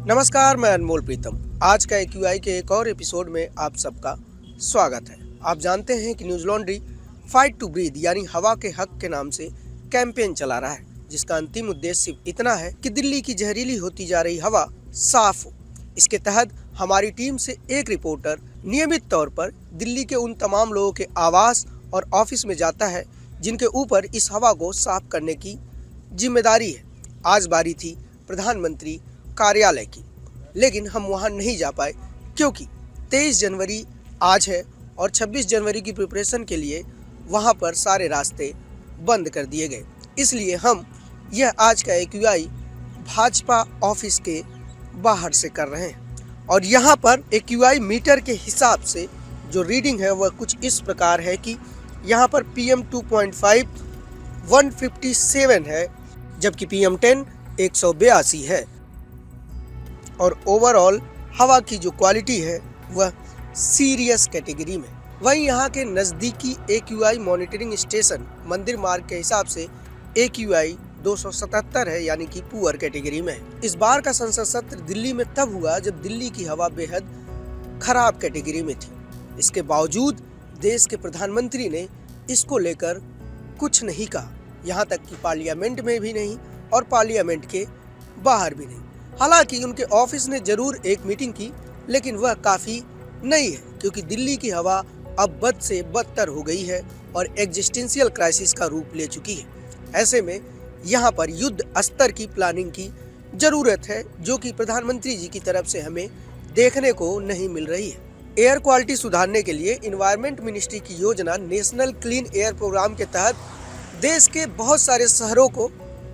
नमस्कार, मैं अनमोल प्रीतम। आज का एक्यूआई के एक और एपिसोड में आप सबका स्वागत है। आप जानते हैं कि Newslaundry fight to breathe यानी हवा के हक के नाम से कैंपेन चला रहा है, जिसका अंतिम उद्देश्य सिर्फ इतना है कि दिल्ली की जहरीली होती जा रही हवा साफ हो। इसके तहत हमारी टीम से एक रिपोर्टर नियमित तौर पर दिल्ली के उन तमाम लोगों के आवास और ऑफिस में जाता है जिनके ऊपर इस हवा को साफ करने की जिम्मेदारी है। आज बारी थी प्रधानमंत्री कार्यालय की, लेकिन हम वहां नहीं जा पाए क्योंकि 23 जनवरी आज है और 26 जनवरी की प्रिपरेशन के लिए वहां पर सारे रास्ते बंद कर दिए गए। इसलिए हम यह आज का एक्यूआई भाजपा ऑफिस के बाहर से कर रहे हैं और यहां पर एक्यूआई मीटर के हिसाब से जो रीडिंग है वह कुछ इस प्रकार है कि यहां पर PM 2.5 157 है, जबकि PM 10 182 है और ओवरऑल हवा की जो क्वालिटी है वह सीरियस कैटेगरी में। वहीं यहाँ के नज़दीकी एक्यूआई मॉनिटरिंग स्टेशन मंदिर मार्ग के हिसाब से एक्यूआई 277 है, यानी कि पुअर कैटेगरी में है। इस बार का संसद सत्र दिल्ली में तब हुआ जब दिल्ली की हवा बेहद खराब कैटेगरी में थी। इसके बावजूद देश के प्रधानमंत्री ने इसको लेकर कुछ नहीं कहा, यहाँ तक कि पार्लियामेंट में भी नहीं और पार्लियामेंट के बाहर भी नहीं। हालांकि उनके ऑफिस ने जरूर एक मीटिंग की, लेकिन वह काफ़ी नहीं है क्योंकि दिल्ली की हवा अब बद से बदतर हो गई है और एग्जिस्टेंशियल क्राइसिस का रूप ले चुकी है। ऐसे में यहाँ पर युद्ध स्तर की प्लानिंग की ज़रूरत है, जो कि प्रधानमंत्री जी की तरफ से हमें देखने को नहीं मिल रही है। एयर क्वालिटी सुधारने के लिए इन्वायरमेंट मिनिस्ट्री की योजना नेशनल क्लीन एयर प्रोग्राम के तहत देश के बहुत सारे शहरों को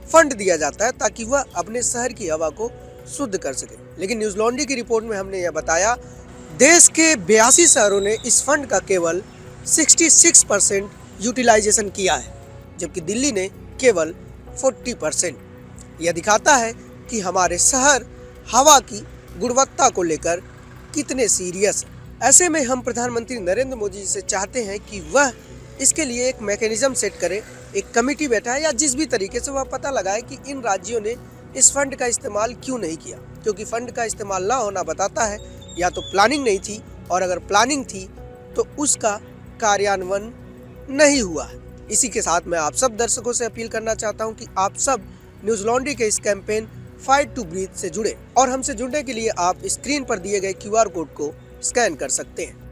फंड दिया जाता है ताकि वह अपने शहर की हवा को शुद्ध कर सके। लेकिन न्यूज लॉन्ड्री की रिपोर्ट में हमने यह बताया, देश के 82 शहरों ने इस फंड का केवल 66% यूटिलाइजेशन किया है, जबकि दिल्ली ने केवल 40%। यह दिखाता है कि हमारे शहर हवा की गुणवत्ता को लेकर कितने सीरियस हैं। ऐसे में हम प्रधानमंत्री नरेंद्र मोदी जी से चाहते हैं कि वह इसके लिए एक मैकेनिज्म सेट करे, एक कमेटी बैठाए या जिस भी तरीके से वह पता लगाए कि इन राज्यों ने इस फंड का इस्तेमाल क्यों नहीं किया। क्योंकि फंड का इस्तेमाल ना होना बताता है या तो प्लानिंग नहीं थी, और अगर प्लानिंग थी तो उसका कार्यान्वयन नहीं हुआ है। इसी के साथ मैं आप सब दर्शकों से अपील करना चाहता हूं कि आप सब न्यूज लॉन्ड्री के इस कैंपेन फाइट टू ब्रीथ से जुड़े, और हमसे जुड़ने के लिए आप स्क्रीन पर दिए गए QR कोड को स्कैन कर सकते हैं।